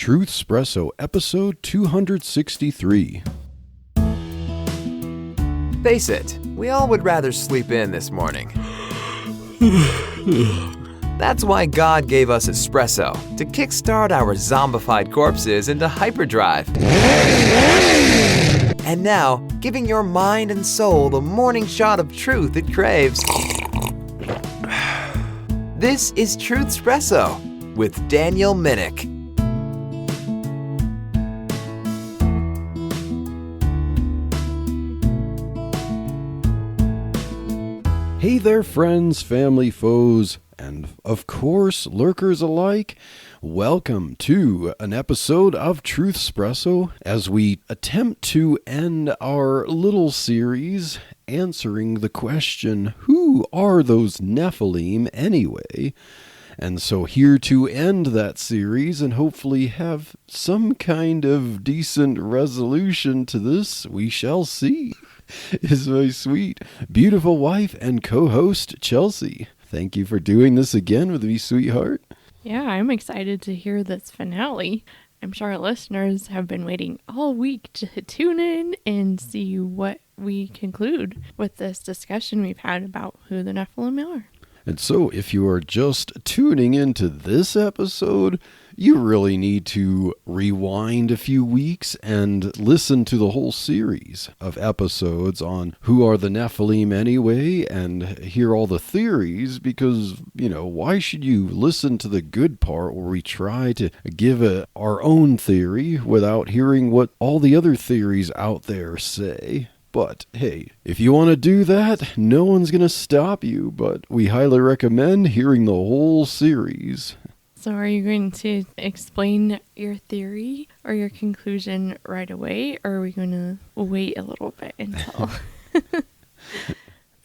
Truth Espresso, episode 263. Face it, we all would rather sleep in this morning. That's why God gave us espresso, to kickstart our zombified corpses into hyperdrive. And now, giving your mind and soul the morning shot of truth it craves. This is Truth Espresso with Daniel Minnick. Hey there, friends, family, foes, and of course, lurkers alike. Welcome to an episode of Truth Espresso as we attempt to end our little series answering the question, who are those Nephilim anyway? And so here to end that series and hopefully have some kind of decent resolution to this, we shall see, is my sweet, beautiful wife and co-host, Chelsea. Thank you for doing this again with me, sweetheart. Yeah, I'm excited to hear this finale. I'm sure our listeners have been waiting all week to tune in and see what we conclude with this discussion we've had about who the Nephilim are. And so if you are just tuning into this episode, you really need to rewind a few weeks and listen to the whole series of episodes on who are the Nephilim anyway and hear all the theories because, why should you listen to the good part where we try to give our own theory without hearing what all the other theories out there say? But, hey, if you want to do that, no one's going to stop you, but we highly recommend hearing the whole series. So are you going to explain your theory or your conclusion right away, or are we going to wait a little bit until...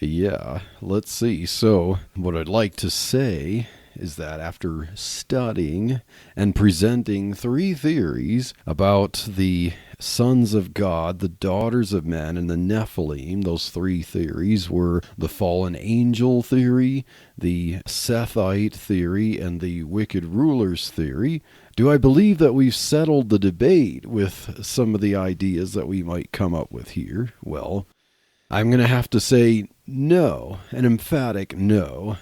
Yeah, let's see. So, what I'd like to say is that after studying and presenting three theories about the sons of God, the daughters of men, and the Nephilim, those three theories were the fallen angel theory, the Sethite theory, and the wicked rulers theory. Do I believe that we've settled the debate with some of the ideas that we might come up with here? Well, I'm going to have to say no, an emphatic no.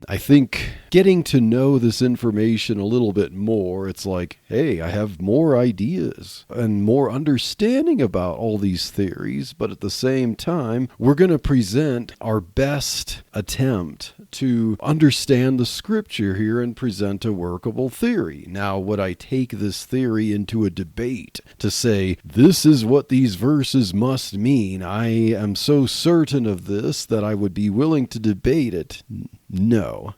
I think getting to know this information a little bit more, it's like, hey, I have more ideas and more understanding about all these theories, but at the same time, we're going to present our best attempt to understand the scripture here and present a workable theory. Now, would I take this theory into a debate to say, this is what these verses must mean? I am so certain of this that I would be willing to debate it. No.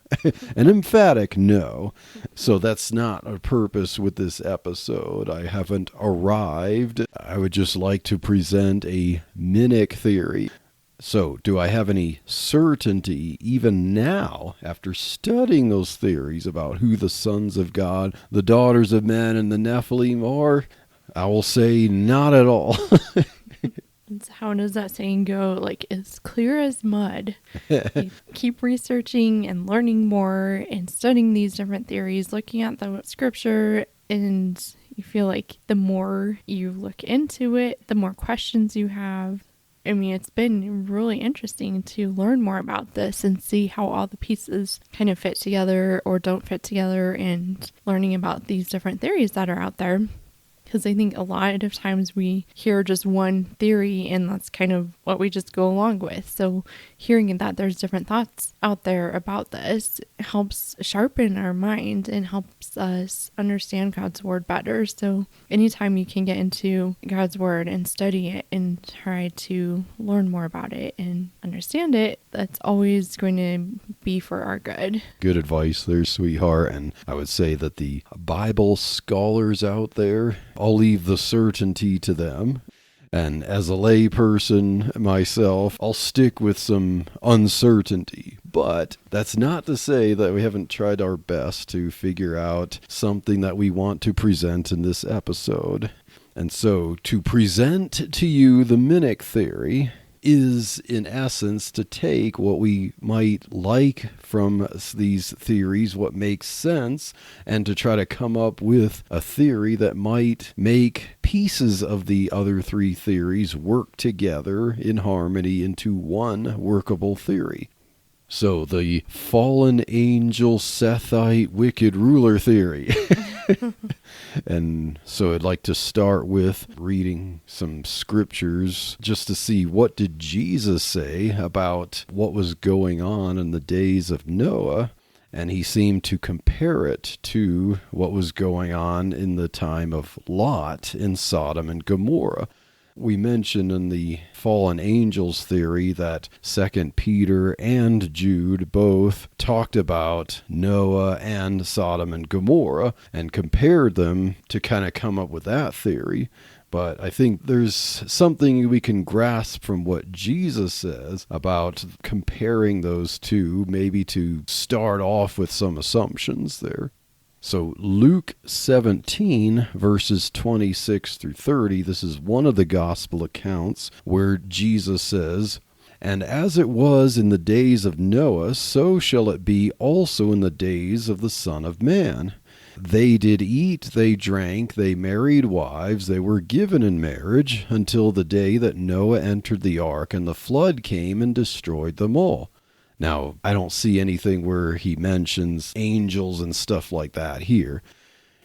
An emphatic no. So that's not a purpose with this episode. I haven't arrived. I would just like to present a Minnick theory. So, do I have any certainty, even now, after studying those theories about who the sons of God, the daughters of men, and the Nephilim are? I will say not at all. How does that saying go? Like, as clear as mud. You keep researching and learning more and studying these different theories, looking at the scripture, and you feel like the more you look into it, the more questions you have. I mean, it's been really interesting to learn more about this and see how all the pieces kind of fit together or don't fit together, and learning about these different theories that are out there. Because I think a lot of times we hear just one theory and that's kind of what we just go along with. So hearing that there's different thoughts out there about this helps sharpen our mind and helps us understand God's word better. So anytime you can get into God's word and study it and try to learn more about it and understand it, that's always going to be for our good. Good advice there, sweetheart. And I would say that the Bible scholars out there, I'll leave the certainty to them. And as a lay person myself, I'll stick with some uncertainty. But that's not to say that we haven't tried our best to figure out something that we want to present in this episode. And so to present to you the Minnick theory, is, in essence, to take what we might like from these theories, what makes sense, and to try to come up with a theory that might make pieces of the other three theories work together in harmony into one workable theory. So the fallen angel Sethite wicked ruler theory. And so I'd like to start with reading some scriptures just to see what did Jesus say about what was going on in the days of Noah. And he seemed to compare it to what was going on in the time of Lot in Sodom and Gomorrah. We mentioned in the fallen angels theory that 2 Peter and Jude both talked about Noah and Sodom and Gomorrah and compared them to kind of come up with that theory. But I think there's something we can grasp from what Jesus says about comparing those two, maybe to start off with some assumptions there. So Luke 17, verses 26 through 30, this is one of the gospel accounts where Jesus says, "And as it was in the days of Noah, so shall it be also in the days of the Son of Man. They did eat, they drank, they married wives, they were given in marriage, until the day that Noah entered the ark, and the flood came and destroyed them all." Now, I don't see anything where he mentions angels and stuff like that here.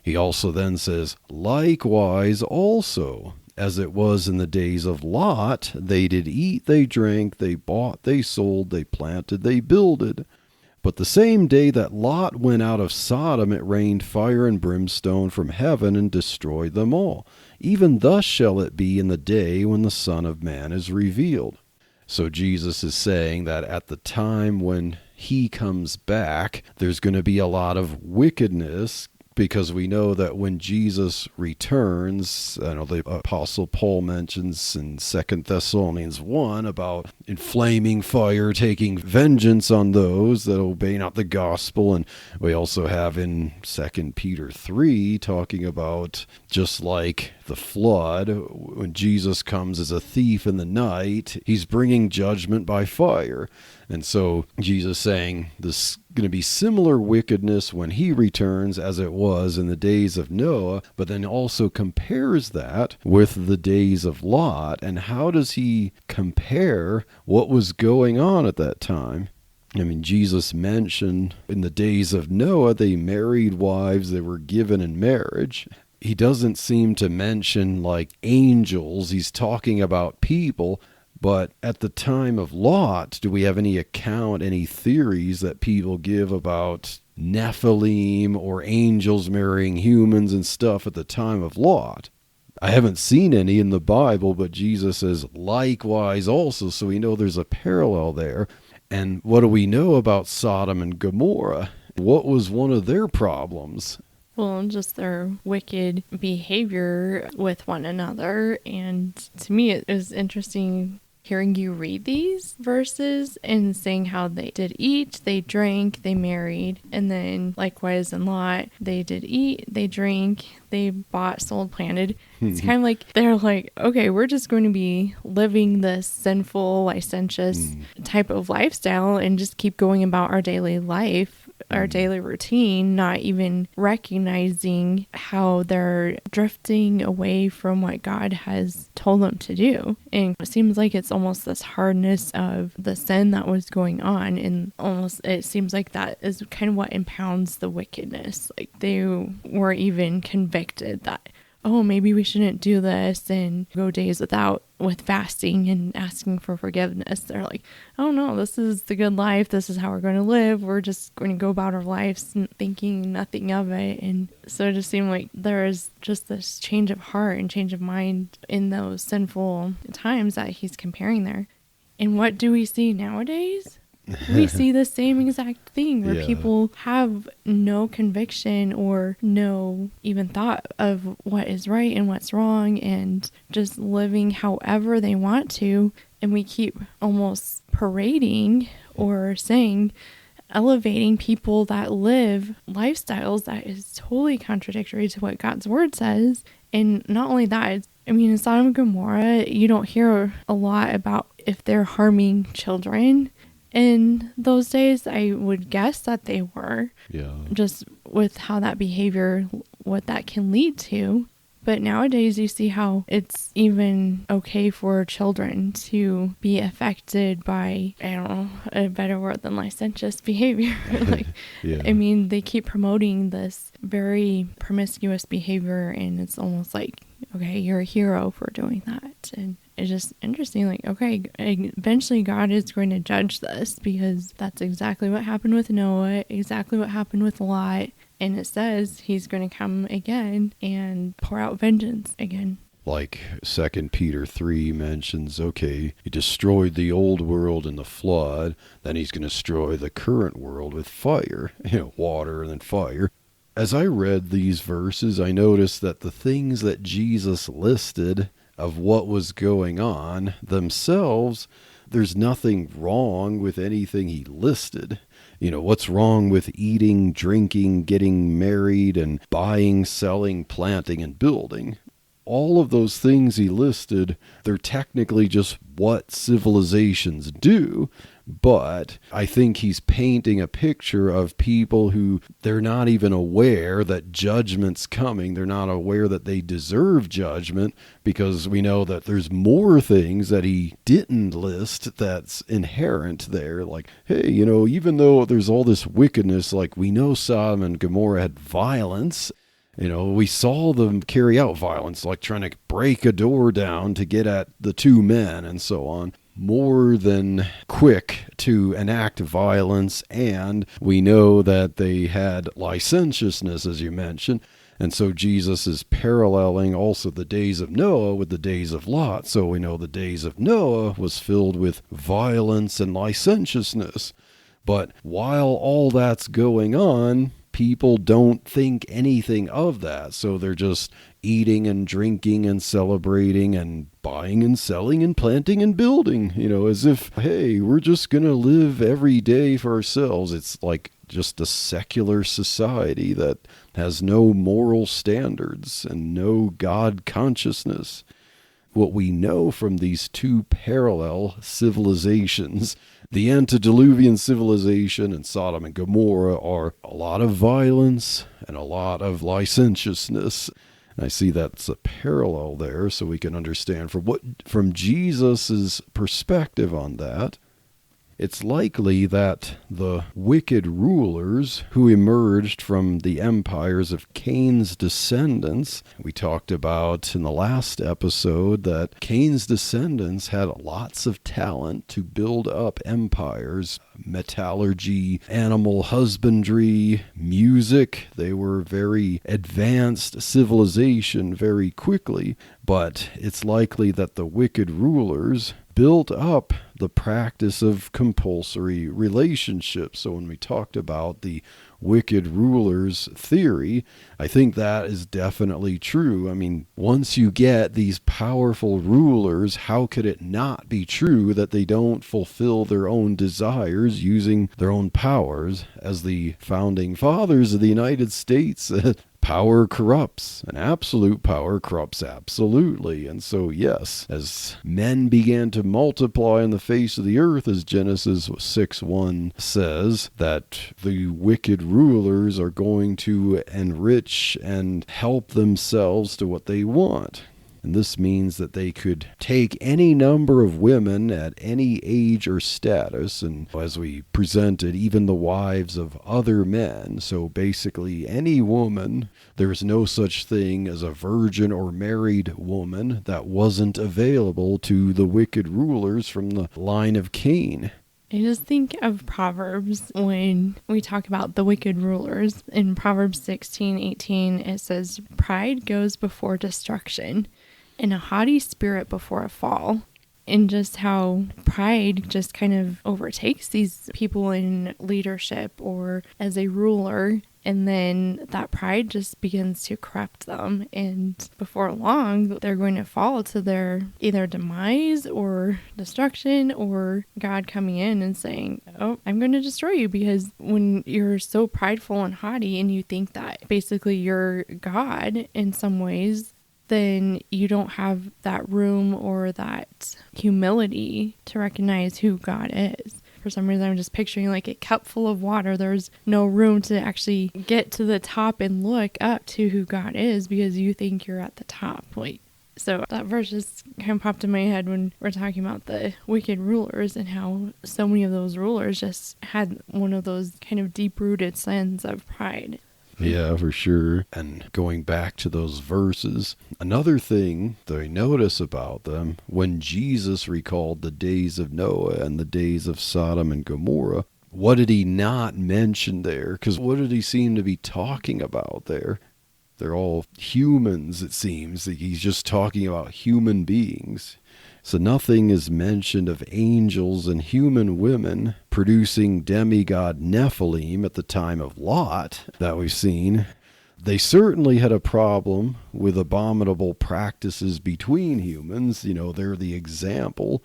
He also then says, "Likewise also, as it was in the days of Lot, they did eat, they drank, they bought, they sold, they planted, they builded. But the same day that Lot went out of Sodom, it rained fire and brimstone from heaven and destroyed them all. Even thus shall it be in the day when the Son of Man is revealed." So Jesus is saying that at the time when he comes back, there's going to be a lot of wickedness, because we know that when Jesus returns, I know the Apostle Paul mentions in 2 Thessalonians 1 about inflaming fire, taking vengeance on those that obey not the gospel. And we also have in 2 Peter 3 talking about just like the flood, when Jesus comes as a thief in the night, he's bringing judgment by fire. And so Jesus saying this is going to be similar wickedness when he returns as it was in the days of Noah, but then also compares that with the days of Lot. And how does he compare what was going on at that time? I mean, Jesus mentioned in the days of Noah, they married wives, they were given in marriage. He doesn't seem to mention like angels. He's talking about people. But at the time of Lot, do we have any account, any theories that people give about Nephilim or angels marrying humans and stuff at the time of Lot? I haven't seen any in the Bible, but Jesus says likewise also, so we know there's a parallel there. And what do we know about Sodom and Gomorrah? What was one of their problems? Well, just their wicked behavior with one another. And to me, it was interesting hearing you read these verses and saying how they did eat, they drank, they married, and then likewise in Lot, they did eat, they drank, they bought, sold, planted. It's kind of like they're like, okay, we're just going to be living this sinful, licentious type of lifestyle and just keep going about our daily life, our daily routine, not even recognizing how they're drifting away from what God has told them to do. And it seems like it's almost this hardness of the sin that was going on, and almost it seems like that is kind of what impounds the wickedness. Like they were even convicted that, oh, maybe we shouldn't do this and go days with fasting and asking for forgiveness. They're like, oh no, this is the good life. This is how we're going to live. We're just going to go about our lives thinking nothing of it. And so it just seemed like there is just this change of heart and change of mind in those sinful times that he's comparing there. And what do we see nowadays? We see the same exact thing where people have no conviction or no even thought of what is right and what's wrong, and just living however they want to. And we keep almost parading or elevating people that live lifestyles that is totally contradictory to what God's word says. And not only that, I mean, in Sodom and Gomorrah, you don't hear a lot about if they're harming children in those days, I would guess that they were. Yeah. Just with how that behavior, what that can lead to. But nowadays you see how it's even okay for children to be affected by, I don't know, a better word than licentious behavior. Like, Yeah. I mean, they keep promoting this very promiscuous behavior, and it's almost like, okay, you're a hero for doing that. And it's just interesting, like, okay, eventually God is going to judge this, because that's exactly what happened with Noah, exactly what happened with Lot. And it says he's going to come again and pour out vengeance again. Like 2 Peter 3 mentions, okay, he destroyed the old world in the flood, then he's going to destroy the current world with fire, water and then fire. As I read these verses, I noticed that the things that Jesus listed of what was going on themselves, there's nothing wrong with anything he listed. What's wrong with eating, drinking, getting married, and buying, selling, planting, and building? All of those things he listed, they're technically just what civilizations do, but I think he's painting a picture of people who they're not even aware that judgment's coming. They're not aware that they deserve judgment, because we know that there's more things that he didn't list that's inherent there. Like, hey, even though there's all this wickedness, like we know Sodom and Gomorrah had violence. We saw them carry out violence, like trying to break a door down to get at the two men and so on. More than quick to enact violence, and we know that they had licentiousness, as you mentioned. And so Jesus is paralleling also the days of Noah with the days of Lot. So we know the days of Noah was filled with violence and licentiousness. But while all that's going on, people don't think anything of that. So they're just eating and drinking and celebrating and buying and selling and planting and building, as if, hey, we're just going to live every day for ourselves. It's like just a secular society that has no moral standards and no God consciousness. What we know from these two parallel civilizations, the antediluvian civilization and Sodom and Gomorrah, are a lot of violence and a lot of licentiousness. And I see that's a parallel there, so we can understand from Jesus' perspective on that. It's likely that the wicked rulers who emerged from the empires of Cain's descendants, we talked about in the last episode that Cain's descendants had lots of talent to build up empires, metallurgy, animal husbandry, music. They were very advanced civilization very quickly, but it's likely that the wicked rulers built up the practice of compulsory relationships. So when we talked about the wicked rulers theory, I think that is definitely true. I mean, once you get these powerful rulers, how could it not be true that they don't fulfill their own desires using their own powers? As the founding fathers of the United States, power corrupts, and absolute power corrupts absolutely. And so, yes, as men began to multiply on the face of the earth, as Genesis 6:1 says, that the wicked rulers are going to enrich and help themselves to what they want. And this means that they could take any number of women at any age or status, and as we presented, even the wives of other men. So basically any woman, there's no such thing as a virgin or married woman that wasn't available to the wicked rulers from the line of Cain. I just think of Proverbs when we talk about the wicked rulers. In Proverbs 16:18, it says, "Pride goes before destruction, and a haughty spirit before a fall." And just how pride just kind of overtakes these people in leadership or as a ruler, and then that pride just begins to corrupt them, and before long they're going to fall to their either demise or destruction, or God coming in and saying, "Oh, I'm going to destroy you," because when you're so prideful and haughty and you think that basically you're God in some ways, then you don't have that room or that humility to recognize who God is. For some reason, I'm just picturing like a cup full of water. There's no room to actually get to the top and look up to who God is because you think you're at the top. So that verse just kind of popped in my head when we're talking about the wicked rulers and how so many of those rulers just had one of those kind of deep-rooted sins of pride. Yeah, for sure. And going back to those verses, another thing that I notice about them, when Jesus recalled the days of Noah and the days of Sodom and Gomorrah, what did he not mention there? Because what did he seem to be talking about there? They're all humans, it seems. He's just talking about human beings. So nothing is mentioned of angels and human women producing demigod Nephilim at the time of Lot that we've seen. They certainly had a problem with abominable practices between humans. They're the example.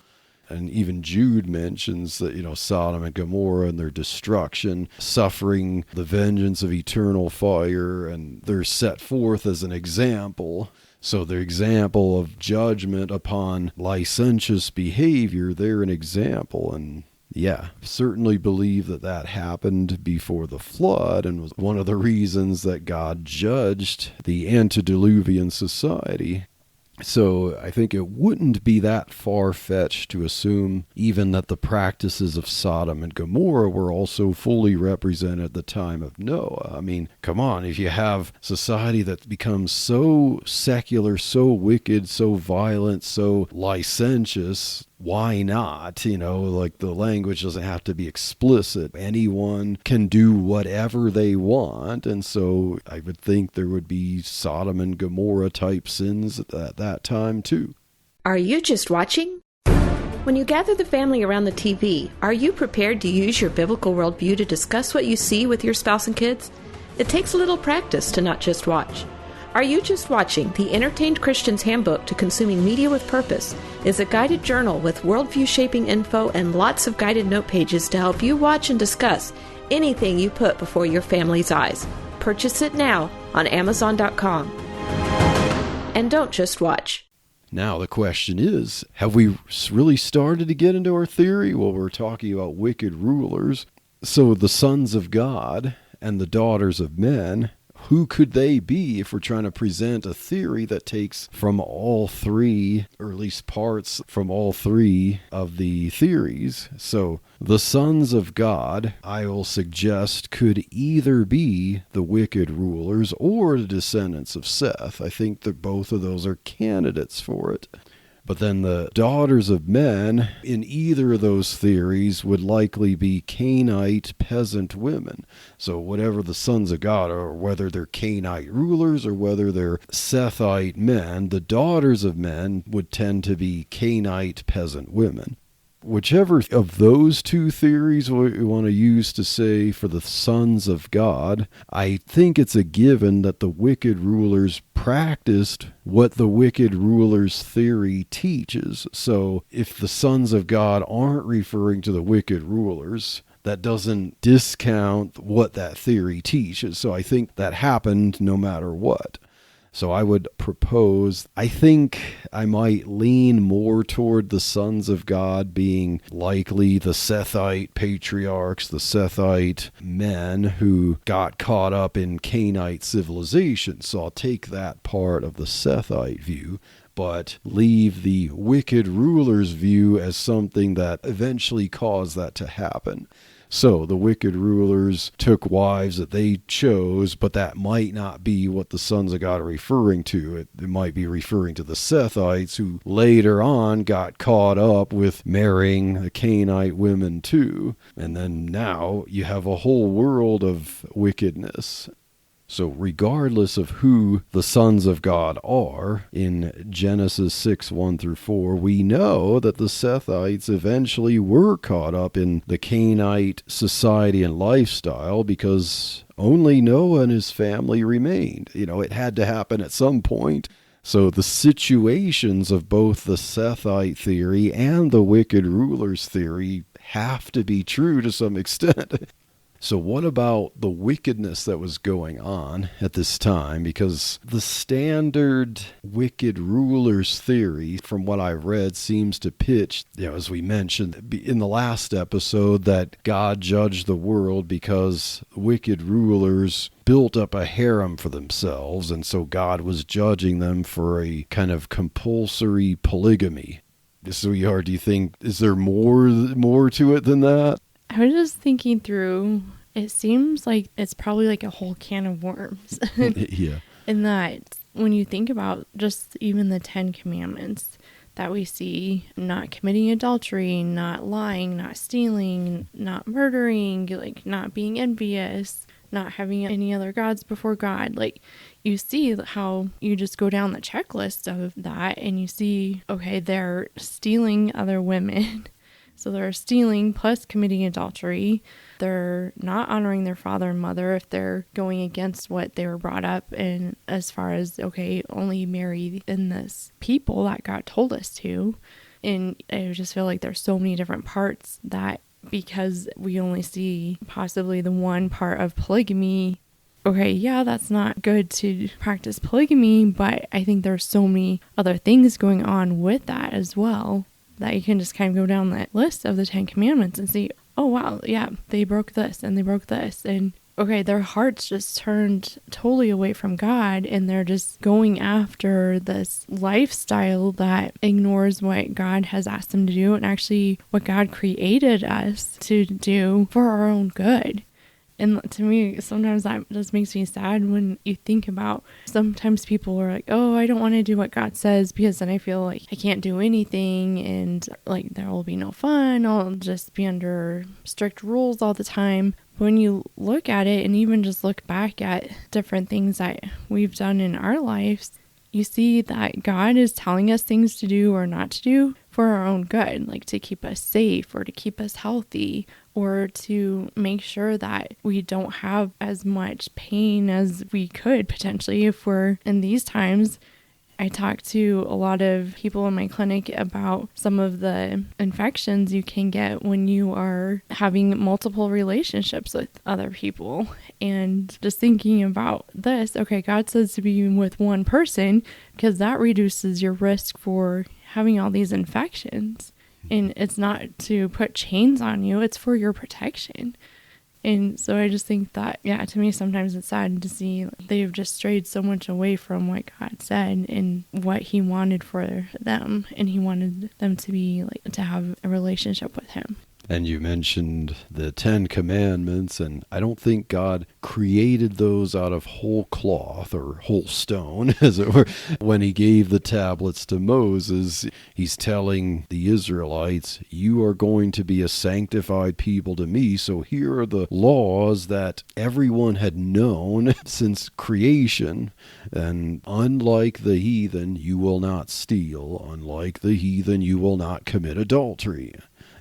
And even Jude mentions that, Sodom and Gomorrah and their destruction, suffering the vengeance of eternal fire, and they're set forth as an example. So the example of judgment upon licentious behavior, they're an example. And yeah, certainly believe that happened before the flood and was one of the reasons that God judged the antediluvian society. So I think it wouldn't be that far-fetched to assume even that the practices of Sodom and Gomorrah were also fully represented at the time of Noah. I mean, come on, if you have society that becomes so secular, so wicked, so violent, so licentious, why not? The language doesn't have to be explicit. Anyone can do whatever they want. And so I would think there would be Sodom and Gomorrah type sins at that time too. Are you just watching? When you gather the family around the TV, are you prepared to use your biblical worldview to discuss what you see with your spouse and kids? It takes a little practice to not just watch. Are You Just Watching? The Entertained Christian's Handbook to Consuming Media with Purpose is a guided journal with worldview-shaping info and lots of guided note pages to help you watch and discuss anything you put before your family's eyes. Purchase it now on Amazon.com. And don't just watch. Now the question is, have we really started to get into our theory? Well, we're talking about wicked rulers. So the sons of God and the daughters of men, who could they be if we're trying to present a theory that takes from all three, or at least parts from all three of the theories? So the sons of God, I will suggest, could either be the wicked rulers or the descendants of Seth. I think that both of those are candidates for it. But then the daughters of men, in either of those theories, would likely be Canaanite peasant women. So whatever the sons of God are, or whether they're Canaanite rulers or whether they're Sethite men, the daughters of men would tend to be Canaanite peasant women. Whichever of those two theories we want to use to say for the sons of God, I think it's a given that the wicked rulers practiced what the wicked rulers' theory teaches. So if the sons of God aren't referring to the wicked rulers, that doesn't discount what that theory teaches. So I think that happened no matter what. So I would propose, I think I might lean more toward the sons of God being likely the Sethite patriarchs, the Sethite men who got caught up in Canaanite civilization. So I'll take that part of the Sethite view, but leave the wicked ruler's view as something that eventually caused that to happen. So the wicked rulers took wives that they chose, but that might not be what the sons of God are referring to. It might be referring to the Sethites who later on got caught up with marrying the Canaanite women too. And then now you have a whole world of wickedness. So regardless of who the sons of God are, in Genesis 6:1-4, we know that the Sethites eventually were caught up in the Canaanite society and lifestyle because only Noah and his family remained. It had to happen at some point. So the situations of both the Sethite theory and the wicked rulers theory have to be true to some extent. So what about the wickedness that was going on at this time? Because the standard wicked rulers theory, from what I've read, seems to pitch, as we mentioned in the last episode, that God judged the world because wicked rulers built up a harem for themselves, and so God was judging them for a kind of compulsory polygamy. Sweetheart, do you think, is there more to it than that? I was just thinking through, it seems like it's probably like a whole can of worms. Yeah. In that, when you think about just even the 10 Commandments that we see, not committing adultery, not lying, not stealing, not murdering, like not being envious, not having any other gods before God, like you see how you just go down the checklist of that and you see, okay, they're stealing other women. So they're stealing plus committing adultery. They're not honoring their father and mother if they're going against what they were brought up in, as far as, okay, only marry in this people that God told us to. And I just feel like there's so many different parts that, because we only see possibly the one part of polygamy, okay, yeah, that's not good to practice polygamy, but I think there's so many other things going on with that as well, that you can just kind of go down that list of the 10 Commandments and see, oh wow, yeah, they broke this and they broke this. And okay, their hearts just turned totally away from God and they're just going after this lifestyle that ignores what God has asked them to do and actually what God created us to do for our own good. And to me, sometimes that just makes me sad when you think about, sometimes people are like, oh, I don't want to do what God says because then I feel like I can't do anything and like there will be no fun. I'll just be under strict rules all the time. When you look at it and even just look back at different things that we've done in our lives, you see that God is telling us things to do or not to do for our own good, like to keep us safe or to keep us healthy or to make sure that we don't have as much pain as we could potentially if we're in these times. I talk to a lot of people in my clinic about some of the infections you can get when you are having multiple relationships with other people. And just thinking about this, okay, God says to be with one person because that reduces your risk for having all these infections. And it's not to put chains on you, it's for your protection. And so I just think that, yeah, to me, sometimes it's sad to see they've just strayed so much away from what God said and what he wanted for them. And he wanted them to be like, to have a relationship with him. And you mentioned the 10 Commandments, and I don't think God created those out of whole cloth or whole stone, as it were. When he gave the tablets to Moses, he's telling the Israelites, you are going to be a sanctified people to me, so here are the laws that everyone had known since creation. And unlike the heathen, you will not steal. Unlike the heathen, you will not commit adultery.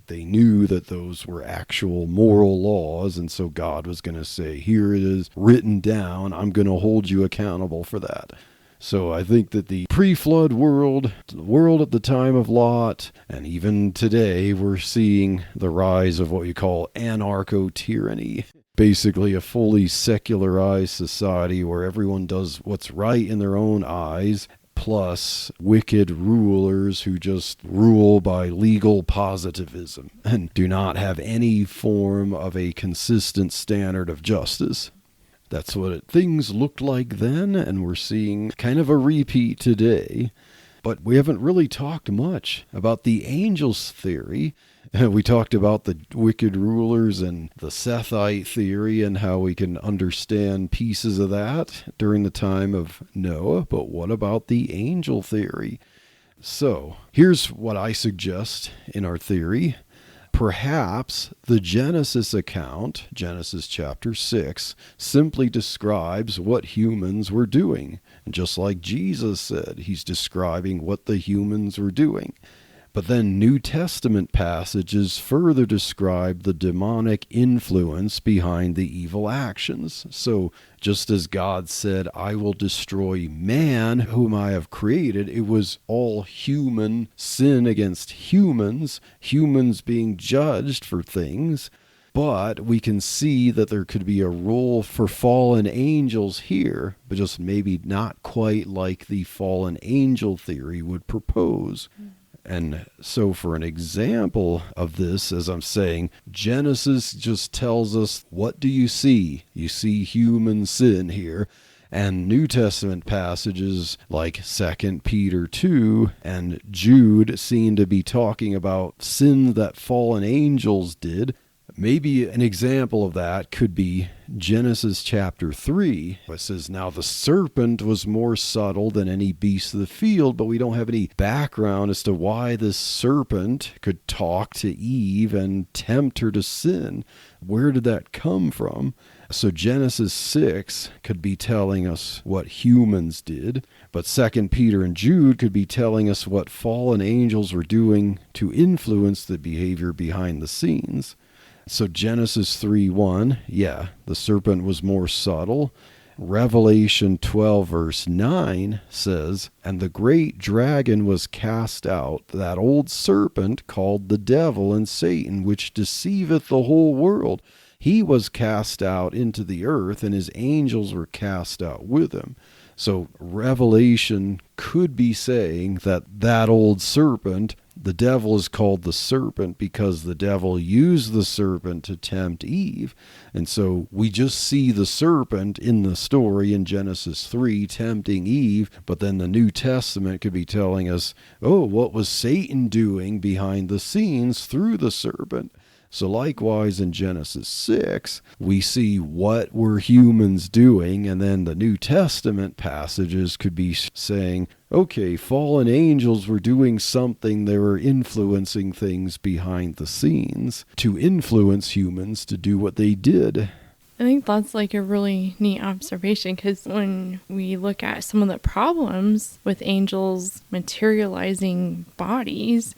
They knew that those were actual moral laws, and so God was going to say, here it is written down, I'm going to hold you accountable for that. So I think that the pre-flood world, the world at the time of Lot, and even today, we're seeing the rise of what you call anarcho-tyranny. Basically a fully secularized society where everyone does what's right in their own eyes, plus wicked rulers who just rule by legal positivism and do not have any form of a consistent standard of justice. That's what things looked like then, and we're seeing kind of a repeat today. But we haven't really talked much about the angels theory. We talked about the wicked rulers and the Sethite theory and how we can understand pieces of that during the time of Noah. But what about the angel theory? So here's what I suggest in our theory. Perhaps the Genesis account, Genesis chapter 6, simply describes what humans were doing. And just like Jesus said, he's describing what the humans were doing. But then New Testament passages further describe the demonic influence behind the evil actions. So just as God said, I will destroy man whom I have created, it was all human sin against humans, humans being judged for things. But we can see that there could be a role for fallen angels here, but just maybe not quite like the fallen angel theory would propose. And so for an example of this, as I'm saying, Genesis just tells us, what do you see? You see human sin here. And New Testament passages like 2 Peter 2 and Jude seem to be talking about sin that fallen angels did. Maybe an example of that could be Genesis chapter 3. It says, now the serpent was more subtle than any beast of the field, but we don't have any background as to why this serpent could talk to Eve and tempt her to sin. Where did that come from? So Genesis 6 could be telling us what humans did, but 2 Peter and Jude could be telling us what fallen angels were doing to influence the behavior behind the scenes. So Genesis 3:1, the serpent was more subtle. Revelation 12 verse 9 says, and the great dragon was cast out, that old serpent called the devil and Satan, which deceiveth the whole world. He was cast out into the earth, and his angels were cast out with him. So Revelation could be saying that old serpent, the devil, is called the serpent because the devil used the serpent to tempt Eve. And so we just see the serpent in the story in Genesis 3 tempting Eve, but then the New Testament could be telling us, what was Satan doing behind the scenes through the serpent? So likewise in Genesis 6, we see what were humans doing, and then the New Testament passages could be saying, okay, fallen angels were doing something, they were influencing things behind the scenes to influence humans to do what they did. I think that's like a really neat observation, because when we look at some of the problems with angels materializing bodies,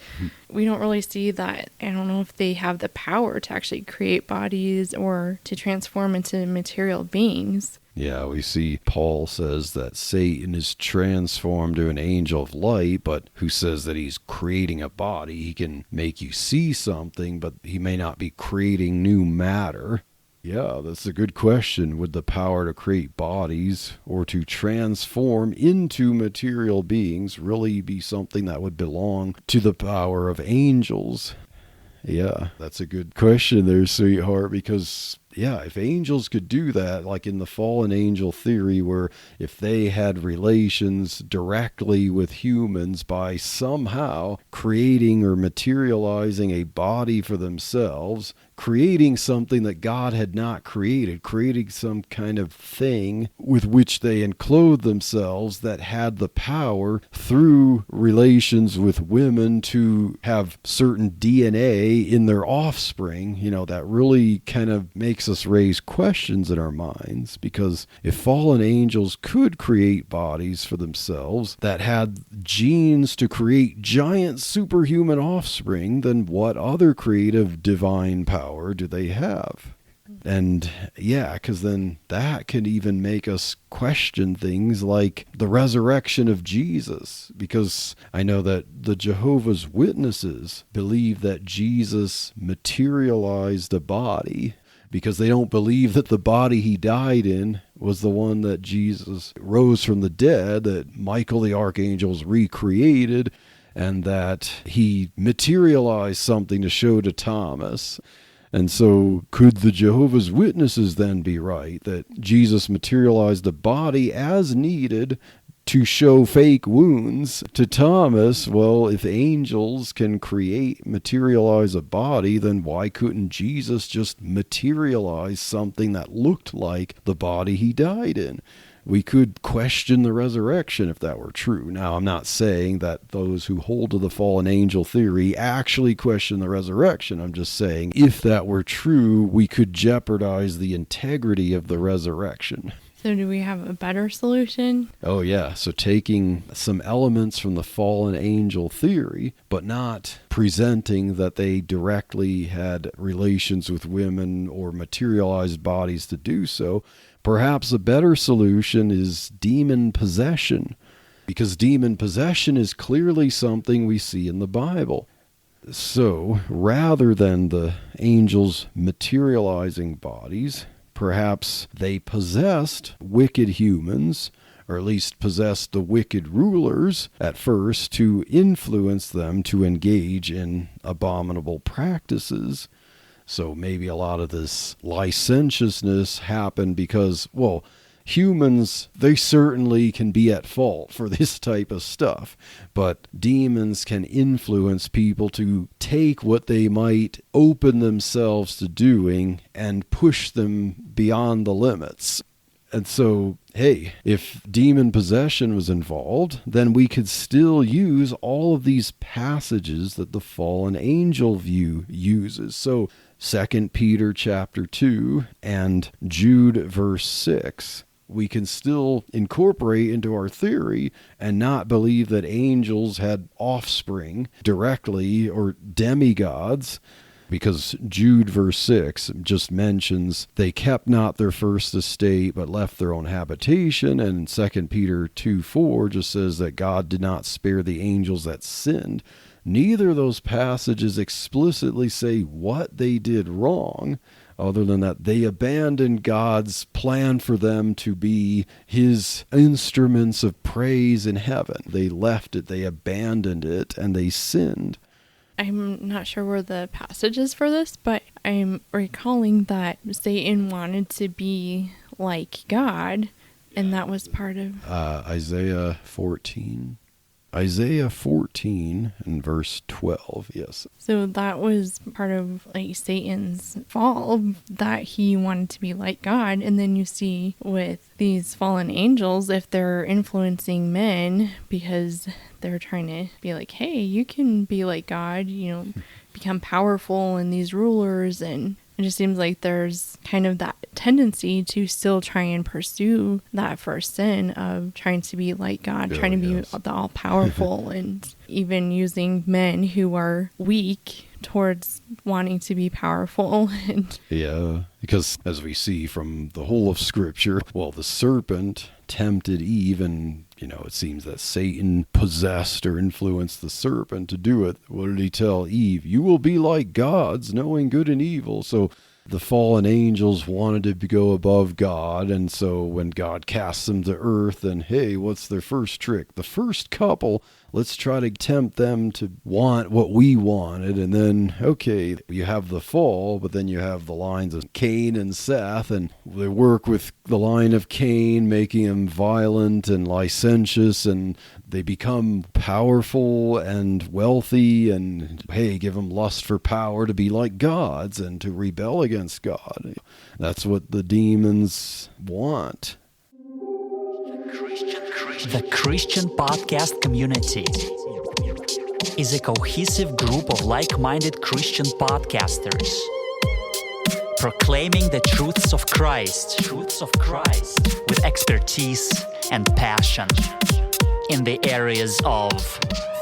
we don't really see that. I don't know if they have the power to actually create bodies or to transform into material beings. Yeah, we see Paul says that Satan is transformed to an angel of light, but who says that he's creating a body. He can make you see something, but he may not be creating new matter. Yeah, that's a good question. Would the power to create bodies or to transform into material beings really be something that would belong to the power of angels? Yeah, that's a good question there, sweetheart, because if angels could do that, like in the fallen angel theory, where if they had relations directly with humans by somehow creating or materializing a body for themselves, creating something that God had not created, creating some kind of thing with which they enclothed themselves that had the power through relations with women to have certain DNA in their offspring, that really kind of makes us raise questions in our minds, because if fallen angels could create bodies for themselves that had genes to create giant superhuman offspring, then what other creative divine power do they have? And because then that could even make us question things like the resurrection of Jesus, because I know that the Jehovah's Witnesses believe that Jesus materialized a body, because they don't believe that the body he died in was the one that Jesus rose from the dead, that Michael the archangel's recreated, and that he materialized something to show to Thomas. And so could the Jehovah's Witnesses then be right that Jesus materialized a body as needed to show fake wounds to Thomas? Well, if angels can materialize a body, then why couldn't Jesus just materialize something that looked like the body he died in? We could question the resurrection if that were true. Now, I'm not saying that those who hold to the fallen angel theory actually question the resurrection. I'm just saying if that were true, we could jeopardize the integrity of the resurrection. So do we have a better solution? Oh, yeah. So taking some elements from the fallen angel theory, but not presenting that they directly had relations with women or materialized bodies to do so, perhaps a better solution is demon possession, because demon possession is clearly something we see in the Bible. So, rather than the angels materializing bodies, perhaps they possessed wicked humans, or at least possessed the wicked rulers at first to influence them to engage in abominable practices. So maybe a lot of this licentiousness happened because, well, humans, they certainly can be at fault for this type of stuff, but demons can influence people to take what they might open themselves to doing and push them beyond the limits. And so, hey, if demon possession was involved, then we could still use all of these passages that the fallen angel view uses. So 2 Peter chapter 2 and Jude verse 6, we can still incorporate into our theory and not believe that angels had offspring directly or demigods, because Jude verse 6 just mentions they kept not their first estate but left their own habitation, and 2 Peter 2:4 just says that God did not spare the angels that sinned. Neither of those passages explicitly say what they did wrong, other than that they abandoned God's plan for them to be his instruments of praise in heaven. They left it, they abandoned it, and they sinned. I'm not sure where the passage is for this, but I'm recalling that Satan wanted to be like God, and that was part of Isaiah 14. Isaiah 14 and verse 12, yes. So that was part of like Satan's fall, that he wanted to be like God. And then you see with these fallen angels, if they're influencing men because they're trying to be like, hey, you can be like God, become powerful in these rulers. And it just seems like there's kind of that tendency to still try and pursue that first sin of trying to be like God, trying to be the all-powerful, and even using men who are weak towards wanting to be powerful. Yeah, because as we see from the whole of Scripture, well, the serpent tempted Eve, and it seems that Satan possessed or influenced the serpent to do it. What did he tell Eve? You will be like gods, knowing good and evil. So the fallen angels wanted to go above God, and so when God casts them to earth, then hey, what's their first trick? The first couple, let's try to tempt them to want what we wanted, and then, okay, you have the fall, but then you have the lines of Cain and Seth, and they work with the line of Cain, making him violent and licentious, and they become powerful and wealthy, and hey, give them lust for power to be like gods and to rebel against God. That's what the demons want. The Christian podcast community is a cohesive group of like-minded Christian podcasters proclaiming the truths of Christ with expertise and passion in the areas of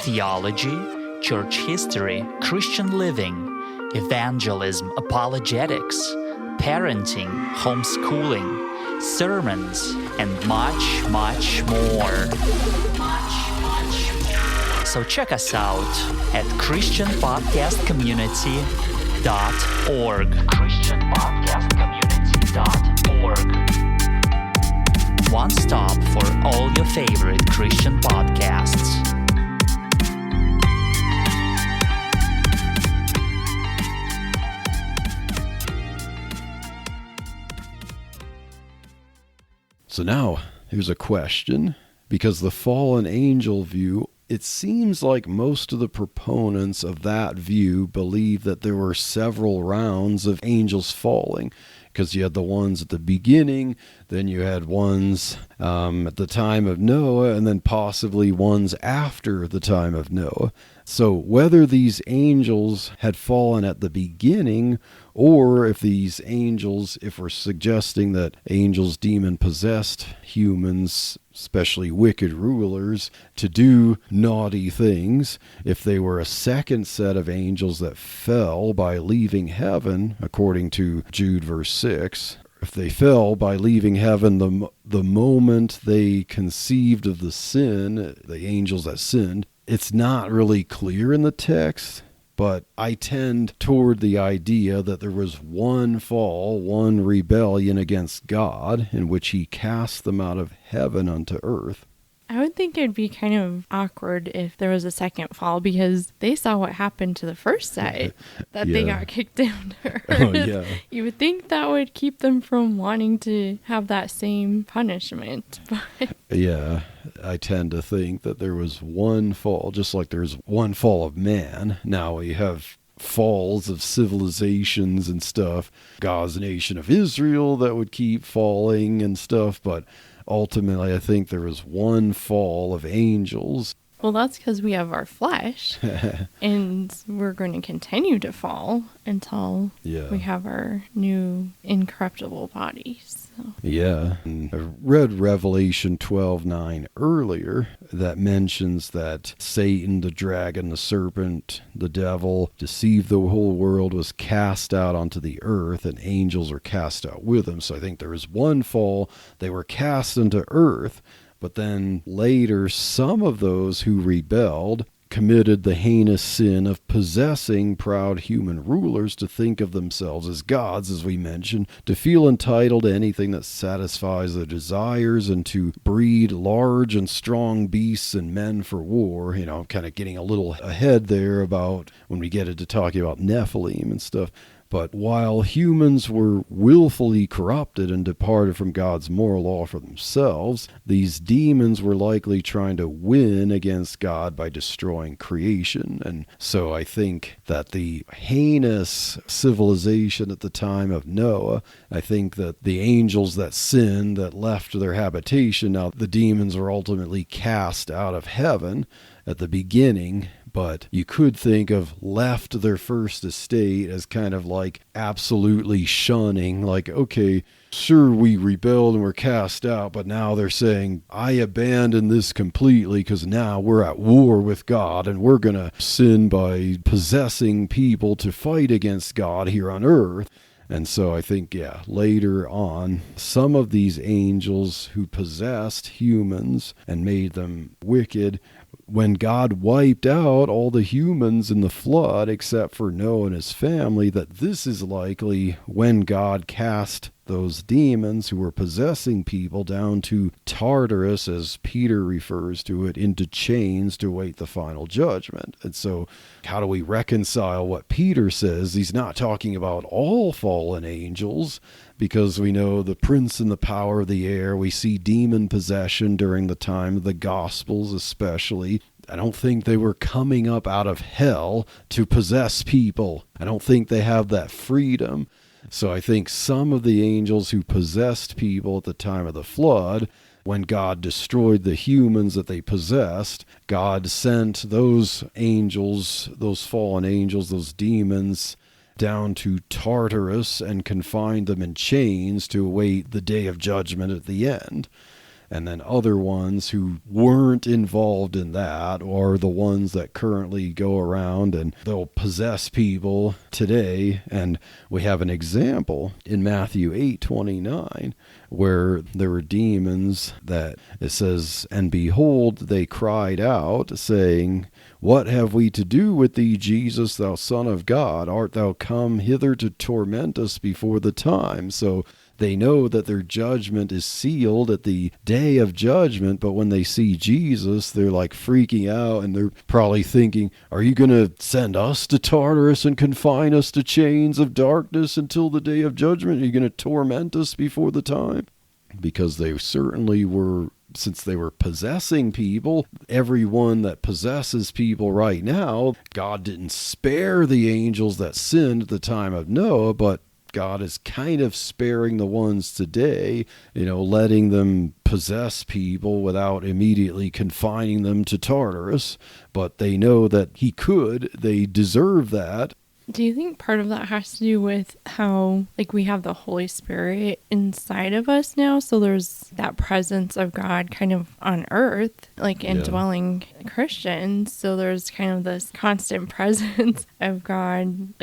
theology, church history, Christian living, evangelism, apologetics, parenting, homeschooling, sermons, and much, much more. So check us out at christianpodcastcommunity.org. christianpodcastcommunity.org. One stop for all your favorite Christian podcasts. So now, here's a question, because the fallen angel view, it seems like most of the proponents of that view believe that there were several rounds of angels falling, because you had the ones at the beginning, then you had ones at the time of Noah, and then possibly ones after the time of Noah. So whether these angels had fallen at the beginning, or if these angels, if we're suggesting that angels demon-possessed humans, especially wicked rulers, to do naughty things, if they were a second set of angels that fell by leaving heaven, according to Jude verse 6, if they fell by leaving heaven the moment they conceived of the sin, the angels that sinned, it's not really clear in the text. But I tend toward the idea that there was one fall, one rebellion against God, in which he cast them out of heaven unto earth. I would think it'd be kind of awkward if there was a second fall, because they saw what happened to the first set, that they Yeah. got kicked down to earth. Oh, yeah. You would think that would keep them from wanting to have that same punishment. But Yeah, I tend to think that there was one fall, just like there's one fall of man. Now we have falls of civilizations and stuff. God's nation of Israel that would keep falling and stuff, but ultimately I think there was one fall of angels. well, that's because we have our flesh, and we're going to continue to fall until Yeah. we have our new incorruptible bodies. So. Yeah. And I read Revelation 12:9 earlier that mentions that Satan, the dragon, the serpent, the devil, deceived the whole world, was cast out onto the earth, and angels are cast out with him. So I think there was one fall. They were cast into earth, but then later some of those who rebelled committed the heinous sin of possessing proud human rulers to think of themselves as gods, as we mentioned, to feel entitled to anything that satisfies their desires, and to breed large and strong beasts and men for war. You know, I'm kind of getting a little ahead there about when we get into talking about Nephilim and stuff. But while humans were willfully corrupted and departed from God's moral law for themselves, these demons were likely trying to win against God by destroying creation. And so I think that the heinous civilization at the time of Noah, I think that the angels that sinned, that left their habitation, now the demons were ultimately cast out of heaven at the beginning. But you could think of left their first estate as kind of like absolutely shunning, like, okay, sure, we rebelled and were cast out, but now they're saying, I abandon this completely because now we're at war with God and we're going to sin by possessing people to fight against God here on earth. And so I think, yeah, later on, some of these angels who possessed humans and made them wicked, when God wiped out all the humans in the flood except for Noah and his family, that this is likely when God cast those demons who were possessing people down to Tartarus, as Peter refers to it, into chains to await the final judgment. And so how do we reconcile what Peter says? He's not talking about all fallen angels, because we know the prince and the power of the air. We see demon possession during the time of the Gospels especially. I don't think they were coming up out of hell to possess people. I don't think they have that freedom. So I think some of the angels who possessed people at the time of the flood, when God destroyed the humans that they possessed, God sent those angels, those fallen angels, those demons, down to Tartarus and confined them in chains to await the day of judgment at the end. And then other ones who weren't involved in that, or the ones that currently go around and they'll possess people today. And we have an example in Matthew 8:29, where there were demons that it says, and behold, they cried out, saying, What have we to do with thee, Jesus, thou Son of God? Art thou come hither to torment us before the time? So they know that their judgment is sealed at the day of judgment, but when they see Jesus, they're like freaking out, and they're probably thinking, are you going to send us to Tartarus and confine us to chains of darkness until the day of judgment? Are you going to torment us before the time? Because they certainly were, since they were possessing people, everyone that possesses people right now, God didn't spare the angels that sinned at the time of Noah, but God is kind of sparing the ones today, letting them possess people without immediately confining them to Tartarus. But they know that he could. They deserve that. Do you think part of that has to do with how, we have the Holy Spirit inside of us now? So there's that presence of God kind of on earth, indwelling Christians. So there's kind of this constant presence of God,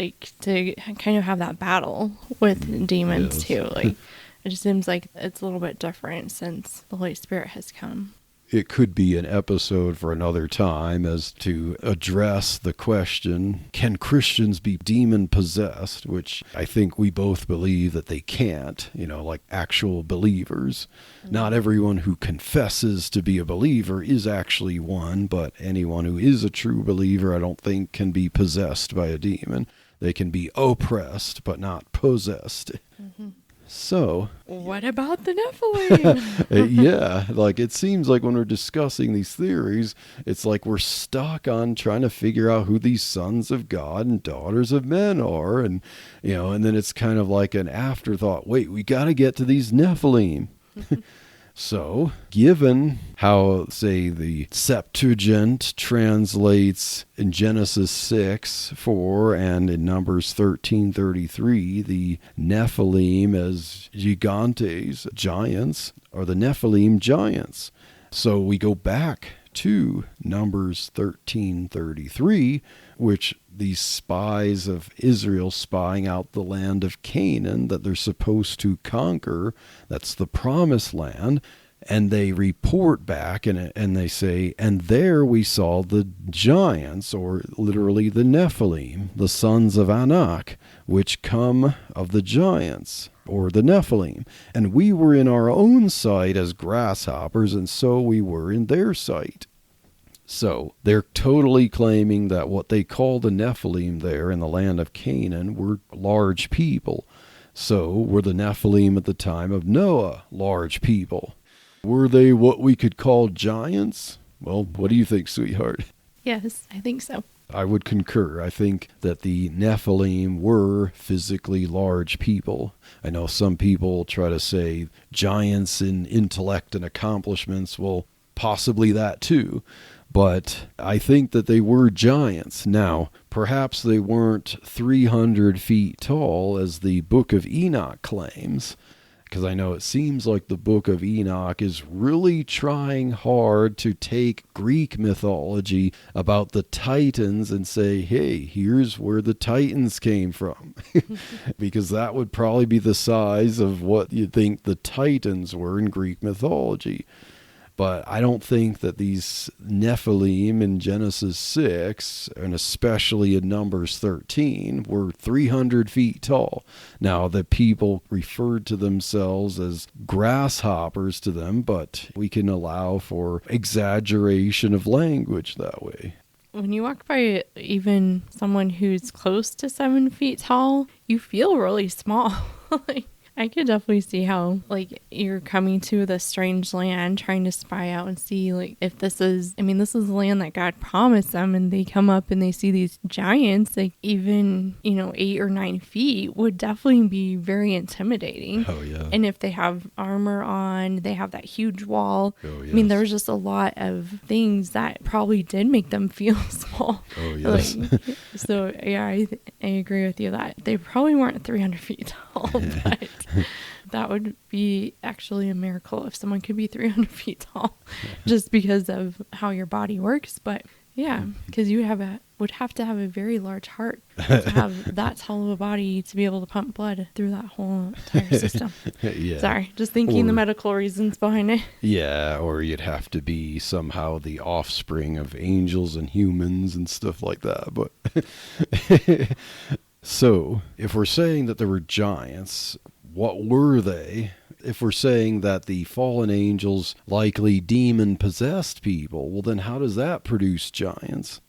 to kind of have that battle with demons too. It just seems like it's a little bit different since the Holy Spirit has come. it could be an episode for another time as to address the question, can Christians be demon possessed? Which I think we both believe that they can't, like actual believers. Not everyone who confesses to be a believer is actually one, but anyone who is a true believer, I don't think can be possessed by a demon. They can be oppressed, but not possessed. Mm-hmm. So, what about the Nephilim? Yeah, like it seems like when we're discussing these theories, it's like we're stuck on trying to figure out who these sons of God and daughters of men are. And, and then it's kind of like an afterthought. Wait, we got to get to these Nephilim. So, given how, say, the Septuagint translates in Genesis 6:4 and in Numbers 13:33, the Nephilim as gigantes, giants, or the Nephilim giants. So we go back to Numbers 13:33, which these spies of Israel spying out the land of Canaan that they're supposed to conquer, that's the promised land, and they report back and they say, and there we saw the giants, or literally the Nephilim, the sons of Anak, which come of the giants, or the Nephilim. And we were in our own sight as grasshoppers, and so we were in their sight. So they're totally claiming that what they call the Nephilim there in the land of Canaan were large people. So were the Nephilim at the time of Noah large people? Were they what we could call giants? Well, what do you think, sweetheart? Yes, I think so. I would concur. I think that the Nephilim were physically large people. I know some people try to say giants in intellect and accomplishments. Well, possibly that too. But I think that they were giants. Now, perhaps they weren't 300 feet tall as the Book of Enoch claims, because I know it seems like the Book of Enoch is really trying hard to take Greek mythology about the Titans and say, hey, here's where the Titans came from. Because that would probably be the size of what you think the Titans were in Greek mythology. But I don't think that these Nephilim in Genesis 6, and especially in Numbers 13, were 300 feet tall. Now, the people referred to themselves as grasshoppers to them, but we can allow for exaggeration of language that way. When you walk by even someone who's close to 7 feet tall, you feel really small. I could definitely see how, you're coming to this strange land, trying to spy out and see, if this is the land that God promised them, and they come up and they see these giants, even, 8 or 9 feet would definitely be very intimidating. Oh, yeah. And if they have armor on, they have that huge wall. Oh, yes. There's just a lot of things that probably did make them feel small. Oh, yes. So, yeah, I agree with you that they probably weren't 300 feet tall, but that would be actually a miracle if someone could be 300 feet tall just because of how your body works. But yeah, because you would have to have a very large heart to have that tall of a body to be able to pump blood through that whole entire system. Yeah. Sorry, just thinking the medical reasons behind it. Yeah, or you'd have to be somehow the offspring of angels and humans and stuff like that. But so, if we're saying that there were giants, what were they? If we're saying that the fallen angels likely demon-possessed people, well then how does that produce giants?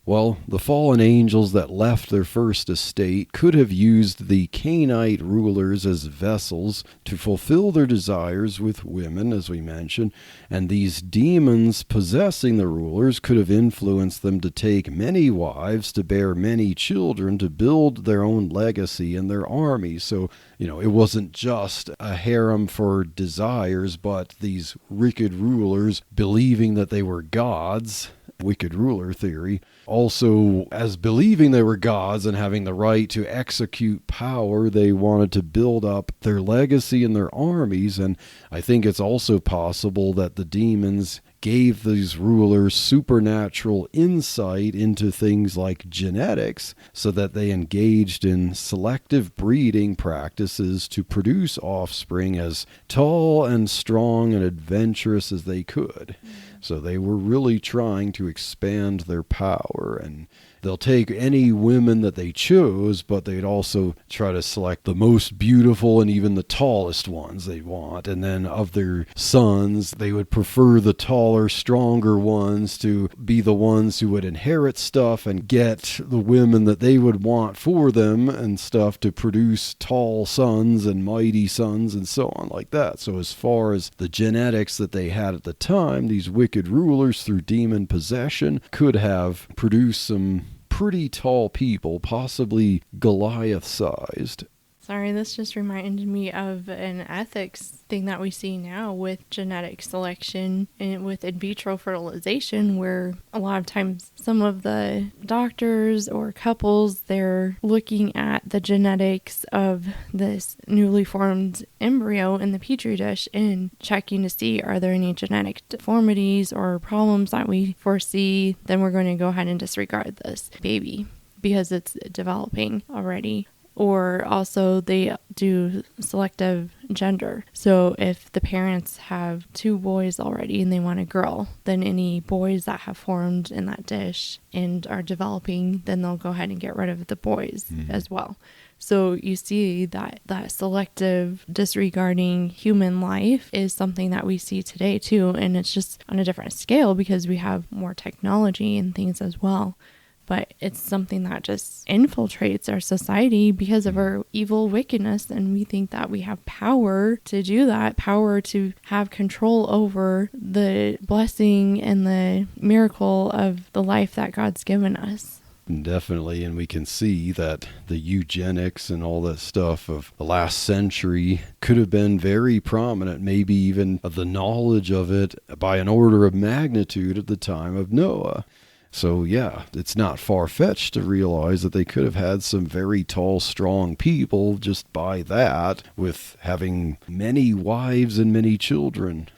Well, the fallen angels that left their first estate could have used the Canaanite rulers as vessels to fulfill their desires with women, as we mentioned, and these demons possessing the rulers could have influenced them to take many wives, to bear many children, to build their own legacy and their army. So, it wasn't just a harem for desires, but these wicked rulers believing that they were gods, wicked ruler theory, also as believing they were gods and having the right to execute power, they wanted to build up their legacy and their armies. And I think it's also possible that the demons gave these rulers supernatural insight into things like genetics, so that they engaged in selective breeding practices to produce offspring as tall and strong and adventurous as they could. So they were really trying to expand their power, and they'll take any women that they chose, but they'd also try to select the most beautiful and even the tallest ones they want. And then of their sons, they would prefer the taller, stronger ones to be the ones who would inherit stuff and get the women that they would want for them and stuff to produce tall sons and mighty sons and so on like that. So as far as the genetics that they had at the time, these wicked rulers through demon possession could have produced some pretty tall people, possibly Goliath-sized. Sorry, this just reminded me of an ethics thing that we see now with genetic selection and with in vitro fertilization, where a lot of times some of the doctors or couples, they're looking at the genetics of this newly formed embryo in the petri dish and checking to see, are there any genetic deformities or problems that we foresee? Then we're going to go ahead and disregard this baby because it's developing already. Or also they do selective gender. So if the parents have 2 boys already and they want a girl, then any boys that have formed in that dish and are developing, then they'll go ahead and get rid of the boys as well. So you see that selective disregarding human life is something that we see today too. And it's just on a different scale because we have more technology and things as well. But it's something that just infiltrates our society because of our evil wickedness. And we think that we have power to do that, power to have control over the blessing and the miracle of the life that God's given us. Definitely, and we can see that the eugenics and all that stuff of the last century could have been very prominent, maybe even the knowledge of it by an order of magnitude at the time of Noah. So yeah, it's not far-fetched to realize that they could have had some very tall, strong people just by that, with having many wives and many children.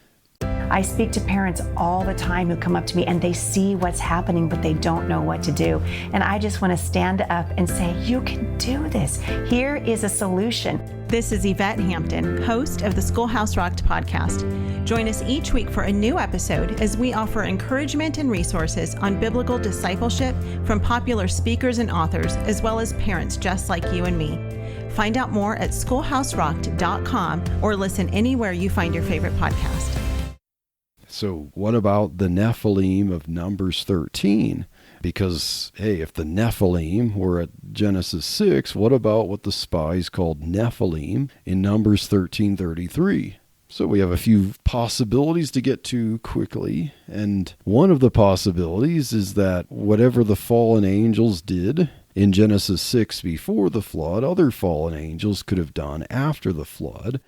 I speak to parents all the time who come up to me and they see what's happening, but they don't know what to do. And I just want to stand up and say, you can do this. Here is a solution. This is Yvette Hampton, host of the Schoolhouse Rocked podcast. Join us each week for a new episode as we offer encouragement and resources on biblical discipleship from popular speakers and authors, as well as parents just like you and me. Find out more at schoolhouserocked.com or listen anywhere you find your favorite podcast. So what about the Nephilim of Numbers 13? Because, hey, if the Nephilim were at Genesis 6, what about what the spies called Nephilim in Numbers 13:33? So we have a few possibilities to get to quickly. And one of the possibilities is that whatever the fallen angels did in Genesis 6 before the flood, other fallen angels could have done after the flood.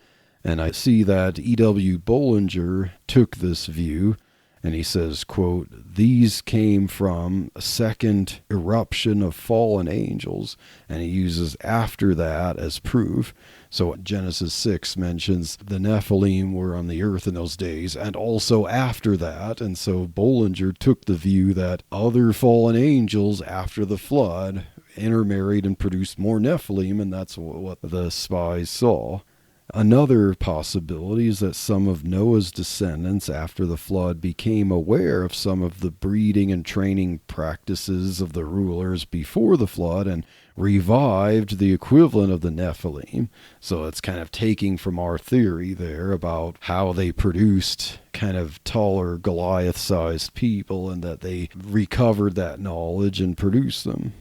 And I see that E.W. Bollinger took this view, and he says, quote, these came from a second eruption of fallen angels, and he uses after that as proof. So Genesis 6 mentions the Nephilim were on the earth in those days, and also after that. And so Bollinger took the view that other fallen angels after the flood intermarried and produced more Nephilim, and that's what the spies saw. Another possibility is that some of Noah's descendants after the flood became aware of some of the breeding and training practices of the rulers before the flood and revived the equivalent of the Nephilim. So it's kind of taking from our theory there about how they produced kind of taller Goliath-sized people and that they recovered that knowledge and produced them.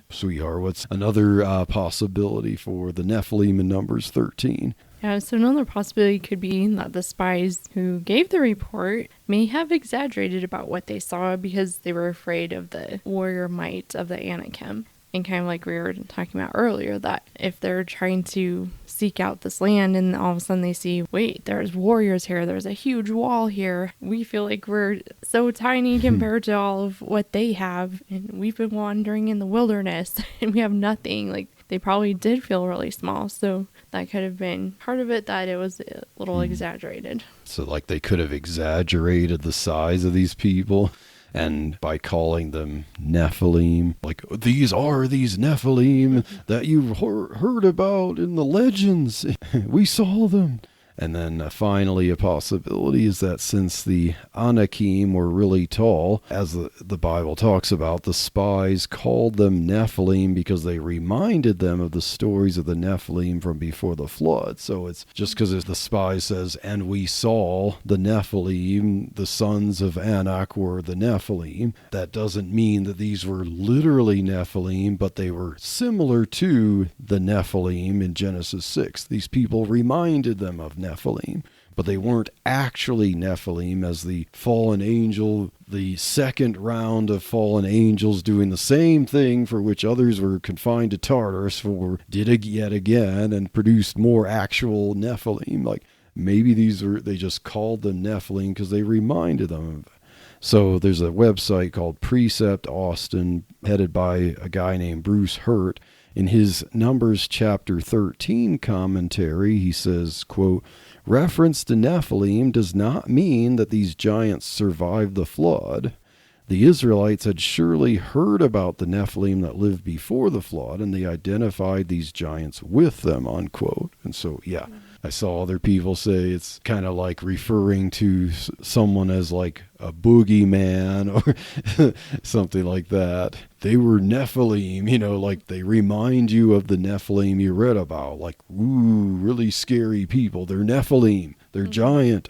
Sweetheart, what's another possibility for the Nephilim in Numbers 13? Yeah, so another possibility could be that the spies who gave the report may have exaggerated about what they saw because they were afraid of the warrior might of the Anakim. And kind of like we were talking about earlier, that if they're trying to seek out this land and all of a sudden they see, wait, there's warriors here, there's a huge wall here. We feel like we're so tiny compared to all of what they have. And we've been wandering in the wilderness and we have nothing. Like, they probably did feel really small. So that could have been part of it, that it was a little exaggerated. So like they could have exaggerated the size of these people. And by calling them Nephilim, like, these are these Nephilim that you heard about in the legends. We saw them. And then finally, a possibility is that since the Anakim were really tall, as the Bible talks about, the spies called them Nephilim because they reminded them of the stories of the Nephilim from before the flood. So it's just because the spy says, and we saw the Nephilim, the sons of Anak were the Nephilim. That doesn't mean that these were literally Nephilim, but they were similar to the Nephilim in Genesis 6. These people reminded them of Nephilim, but they weren't actually Nephilim as the fallen angel, the second round of fallen angels doing the same thing for which others were confined to Tartarus for, did it yet again and produced more actual Nephilim. Like maybe they just called them Nephilim because they reminded them of it. So there's a website called Precept Austin, headed by a guy named Bruce Hurt. In his Numbers chapter 13 commentary, he says, quote, reference to Nephilim does not mean that these giants survived the flood. The Israelites had surely heard about the Nephilim that lived before the flood, and they identified these giants with them, unquote. And so, yeah, I saw other people say it's kind of like referring to someone as like a boogeyman or something like that. They were Nephilim, like they remind you of the Nephilim you read about, like, ooh, really scary people. They're Nephilim. They're giant.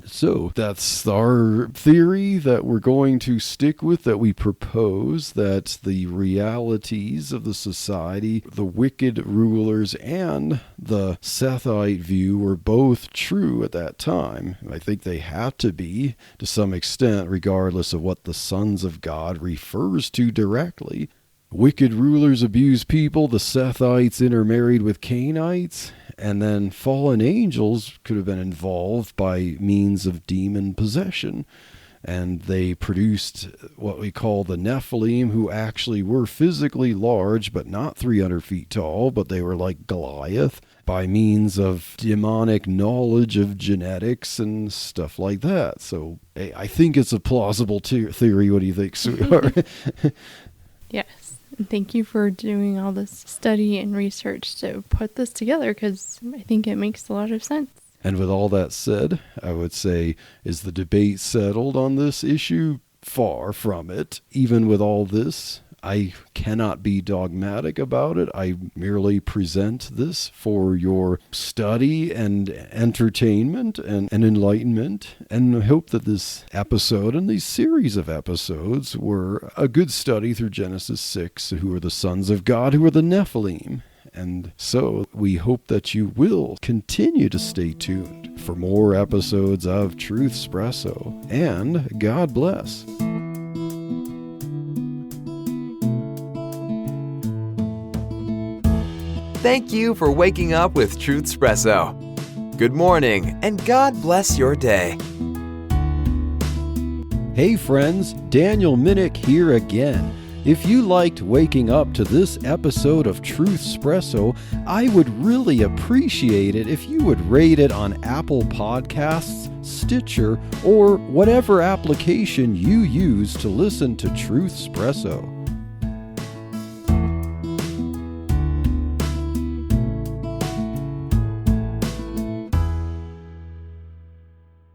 So that's our theory that we're going to stick with, that we propose that the realities of the society, the wicked rulers, and the Sethite view were both true at that time. I think they had to be to some extent, regardless of what the sons of God refers to directly. Wicked rulers abuse people, the Sethites intermarried with Cainites, and then fallen angels could have been involved by means of demon possession. And they produced what we call the Nephilim, who actually were physically large, but not 300 feet tall, but they were like Goliath, by means of demonic knowledge of genetics and stuff like that. So I think it's a plausible theory. What do you think, sweetheart? Yes. Thank you for doing all this study and research to put this together, because I think it makes a lot of sense. And with all that said, I would say, is the debate settled on this issue? Far from it. Even with all this, I cannot be dogmatic about it. I merely present this for your study and entertainment and enlightenment, and hope that this episode and these series of episodes were a good study through Genesis 6, who are the sons of God, who are the Nephilim. And so we hope that you will continue to stay tuned for more episodes of Truth Espresso. And God bless. Thank you for waking up with Truth Espresso. Good morning, and God bless your day. Hey friends, Daniel Minnick here again. If you liked waking up to this episode of Truth Espresso, I would really appreciate it if you would rate it on Apple Podcasts, Stitcher, or whatever application you use to listen to Truth Espresso.